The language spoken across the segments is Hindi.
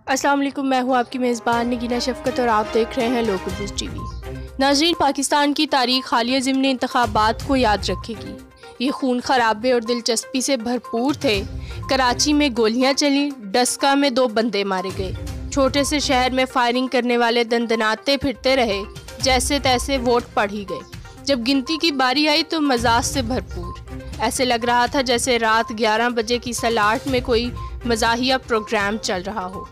अस्सलाम वालेकुम, मैं हूँ आपकी मेज़बान नगीना शफ़क़त और आप देख रहे हैं लोकल न्यूज़ टीवी। नाज़रीन, पाकिस्तान की तारीख़ हालिया ज़िमनी इंतख़ाबात को याद रखेगी। ये खून खराबे और दिलचस्पी से भरपूर थे। कराची में गोलियाँ चली, डस्का में 2 बंदे मारे गए। छोटे से शहर में फायरिंग करने वाले दंदनाते फिरते रहे, जैसे तैसे वोट पड़ ही गए। जब गिनती की बारी आई तो मजाज से भरपूर, ऐसे लग रहा था जैसे रात 11 बजे की सलाट में कोई मज़ाहिया प्रोग्राम चल रहा हो।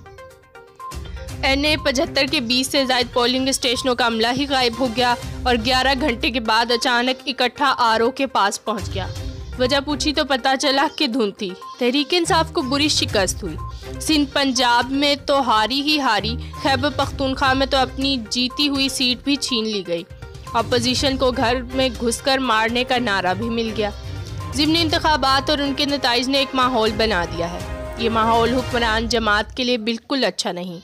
NA 75 के 20 से ज़ायद पोलिंग स्टेशनों का अमला ही गायब हो गया और 11 घंटे के बाद अचानक इकट्ठा RO के पास पहुंच गया। वजह पूछी तो पता चला कि धुंध थी। तहरीक इंसाफ को बुरी शिकस्त हुई। सिंध पंजाब में तो हारी ही हारी, खैबर पख्तूनख्वा में तो अपनी जीती हुई सीट भी छीन ली गई। अपोजिशन को घर में घुसकर मारने का नारा भी मिल गया। ज़िमनी इंतखाबात और उनके नताइज ने एक माहौल बना दिया है। ये माहौल हुक्मरान जमात के लिए बिल्कुल अच्छा नहीं।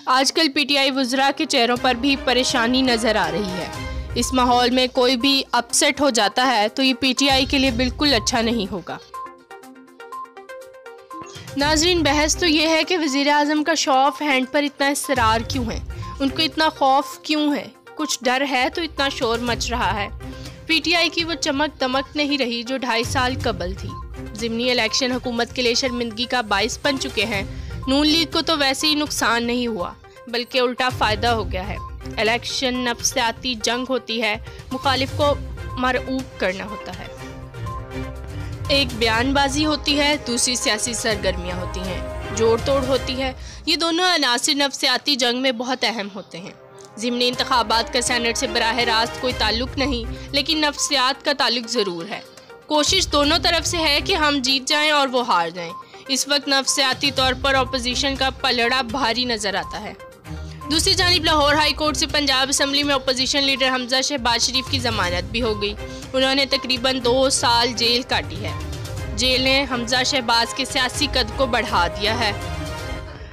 आजकल PTI वज़रा के चेहरों पर भी परेशानी नज़र आ रही है। इस माहौल में कोई भी अपसेट हो जाता है तो ये PTI के लिए बिल्कुल अच्छा नहीं होगा। नाज़रीन, बहस तो ये है कि वज़ीर आज़म का शो ऑफ हैंड पर इतना इसरार क्यों है, उनको इतना खौफ क्यों है, कुछ डर है तो इतना शोर मच रहा है। PTI की वो चमक दमक नहीं रही जो 2.5 साल कबल थी। ज़िमनी इलेक्शन हुकूमत के लिए शर्मिंदगी का बाइस बन चुके हैं। नून लीग को तो वैसे ही नुकसान नहीं हुआ बल्कि उल्टा फ़ायदा हो गया है। इलेक्शन नफ्सियाती जंग होती है, मुखालिफ को मरऊब करना होता है। एक बयानबाजी होती है, दूसरी सियासी सरगर्मियाँ होती हैं, जोड़ तोड़ होती है। ये दोनों अनासिर नफ्सियाती जंग में बहुत अहम होते हैं। ज़िमनी इंतखाबात का सेनेट से बराह रास्त कोई ताल्लुक़ नहीं, लेकिन नफ्सियात का ताल्लुक़ ज़रूर है। कोशिश दोनों तरफ से है कि हम जीत जाएं और वो हार जाएं। इस वक्त नफ्सियाती तौर पर अपोजिशन का पलड़ा भारी नज़र आता है। दूसरी जानिब लाहौर हाई कोर्ट से पंजाब असम्बली में अपोजिशन लीडर हमजा शहबाज शरीफ की ज़मानत भी हो गई। उन्होंने तकरीबन 2 साल जेल काटी है। जेल ने हमजा शहबाज के सियासी कद को बढ़ा दिया है।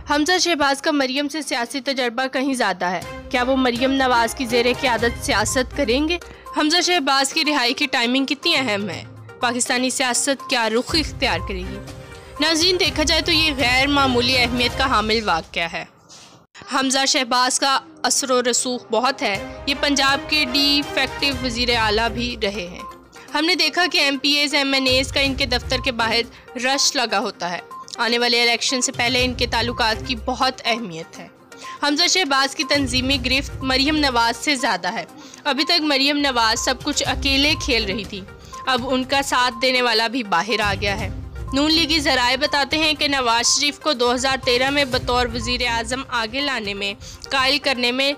हमजा शहबाज का मरियम से सियासी तजर्बा कहीं ज़्यादा है। क्या वो मरियम नवाज़ की ज़ेरे क़यादत सियासत करेंगे? हमजा शहबाज की रिहाई की टाइमिंग कितनी अहम है? पाकिस्तानी सियासत क्या रुख इख्तियार करेगी? नाज़रीन, देखा जाए तो ये गैर मामूली अहमियत का हामिल वाक़या है। हमजा शहबाज का असर व रसूख बहुत है। ये पंजाब के डिफेक्टिव वज़ीर आला भी रहे हैं। हमने देखा कि MPAs MNAs का इनके दफ्तर के बाहर रश लगा होता है। आने वाले इलेक्शन से पहले इनके ताल्लुकात की बहुत अहमियत है। हमजा शहबाज की तंजीमी गिरफ्त मरियम नवाज़ से ज़्यादा है। अभी तक मरियम नवाज़ सब कुछ अकेले खेल रही थी, अब उनका साथ देने वाला भी बाहर आ गया है। नून लीगी ज़राए बताते हैं कि नवाज शरीफ को 2013 में बतौर वज़ीर आज़म आगे लाने में, कायल करने में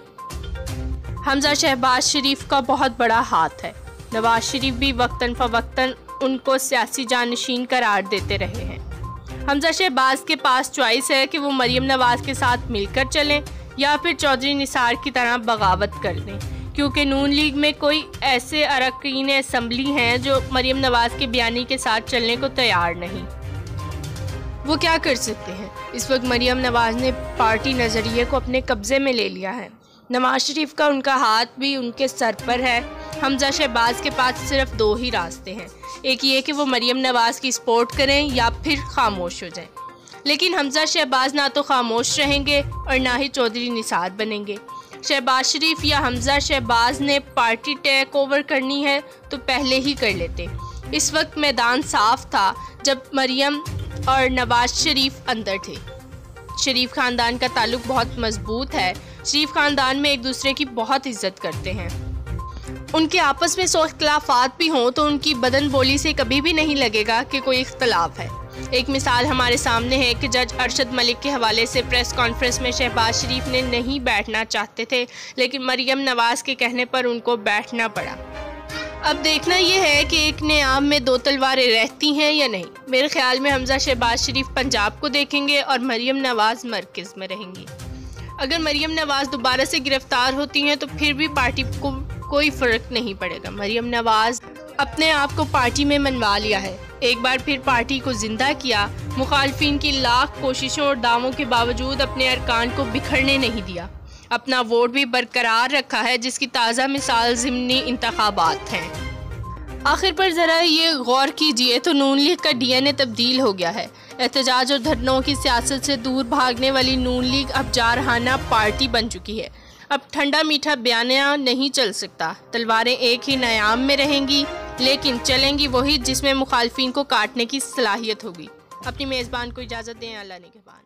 हमजा शहबाज शरीफ का बहुत बड़ा हाथ है। नवाज शरीफ भी वक्तन फ़वक्तन उनको सियासी जानशीन करार देते रहे हैं। हमजा शहबाज के पास चॉइस है कि वो मरियम नवाज़ के साथ मिलकर चलें या फिर चौधरी निसार की तरह बगावत कर दें, क्योंकि नून लीग में कोई ऐसे अरकान असम्बली हैं जो मरियम नवाज़ के बयानी के साथ चलने को तैयार नहीं। वो क्या कर सकते हैं? इस वक्त मरियम नवाज़ ने पार्टी नज़रिए को अपने कब्ज़े में ले लिया है। नवाज शरीफ का उनका हाथ भी उनके सर पर है। हमजा शहबाज के पास सिर्फ 2 ही रास्ते हैं, एक ये कि वो मरियम नवाज़ की सपोर्ट करें या फिर खामोश हो जाएं। लेकिन हमजा शहबाज ना तो खामोश रहेंगे और ना ही चौधरी निसार बनेंगे। शहबाज शरीफ या हमजा शहबाज ने पार्टी टेक ओवर करनी है तो पहले ही कर लेते। इस वक्त मैदान साफ था जब मरियम और नवाज शरीफ अंदर थे। शरीफ ख़ानदान का ताल्लुक बहुत मजबूत है। शरीफ ख़ानदान में एक दूसरे की बहुत इज्जत करते हैं। उनके आपस में 100 इख्तलाफात भी हों तो उनकी बदन बोली से कभी भी नहीं लगेगा कि कोई इख्तलाफ है। एक मिसाल हमारे सामने है कि जज अरशद मलिक के हवाले से प्रेस कॉन्फ्रेंस में शहबाज शरीफ ने नहीं बैठना चाहते थे, लेकिन मरियम नवाज़ के कहने पर उनको बैठना पड़ा। अब देखना यह है कि एक नियाम में 2 तलवारें रहती हैं या नहीं। मेरे ख्याल में हमजा शहबाज शरीफ पंजाब को देखेंगे और मरियम नवाज़ मरकज़ में रहेंगी। अगर मरियम नवाज़ दोबारा से गिरफ्तार होती हैं तो फिर भी पार्टी को कोई फ़र्क नहीं पड़ेगा। मरियम नवाज़ अपने आप को पार्टी में मनवा लिया है, एक बार फिर पार्टी को जिंदा किया। मुखालफिन की लाख कोशिशों और दावों के बावजूद अपने अरकान को बिखरने नहीं दिया। अपना वोट भी बरकरार रखा है, जिसकी ताज़ा मिसाल ज़िमनी इंतखाबात हैं। आखिर पर ज़रा ये गौर कीजिए तो नून लीग का DNA तब्दील हो गया है। एहतजाज और धरनों की सियासत से दूर भागने वाली नून लीग अब जारहाना पार्टी बन चुकी है। अब ठंडा मीठा बयानिया नहीं चल सकता। तलवारें एक ही नयाम में रहेंगी, लेकिन चलेंगी वही जिसमें मुखालफिन को काटने की सलाहियत होगी। अपनी मेज़बान को इजाज़त दें। अल्लाह निगहबान।